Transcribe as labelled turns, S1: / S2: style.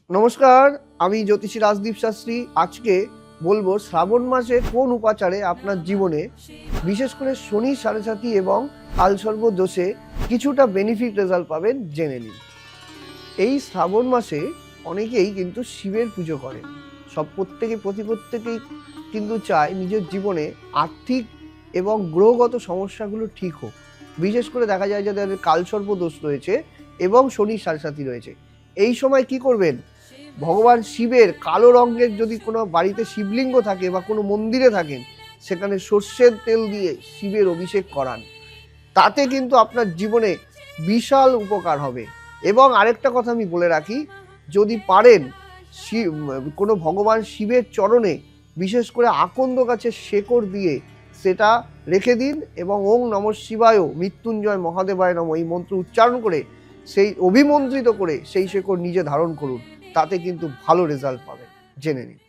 S1: নমস্কার, আমি জ্যোতিষী রাজদীপ শাস্ত্রী। আজকে বলবো শ্রাবণ মাসে কোন উপাচারে আপনার জীবনে বিশেষ করে শনি সাড়ে এবং কালসর্প দোষে কিছুটা বেনিফিট রেজাল্ট পাবেন জেনে নিন। এই শ্রাবণ মাসে অনেকেই কিন্তু শিবের পুজো করেন। প্রত্যেকেই কিন্তু চায় নিজের জীবনে আর্থিক এবং গ্রহগত সমস্যাগুলো ঠিক হোক। বিশেষ করে দেখা যায় যাদের কালসর্প দোষ রয়েছে এবং শনি সাড়ে রয়েছে। এই সময় কি করবেন? ভগবান শিবের কালো রঙের যদি কোনো বাড়িতে শিবলিঙ্গ থাকে বা কোনো মন্দিরে থাকেন, সেখানে সর্ষের তেল দিয়ে শিবের অভিষেক করান। তাতে কিন্তু আপনার জীবনে বিশাল উপকার হবে। এবং আরেকটা কথা আমি বলে রাখি, যদি পারেন কোনো ভগবান শিবের চরণে বিশেষ করে আকন্দ গাছের শেকড় দিয়ে সেটা রেখে দিন এবং ওং নমঃ শিবায় মৃত্যুঞ্জয় মহাদেবায় নমঃ এই মন্ত্র উচ্চারণ করে সেই অভিমন্ত্রিত করে সেই শেকড় নিজে ধারণ করুন। তাতে কিন্তু ভালো রেজাল্ট পাবেন, জেনে নিন।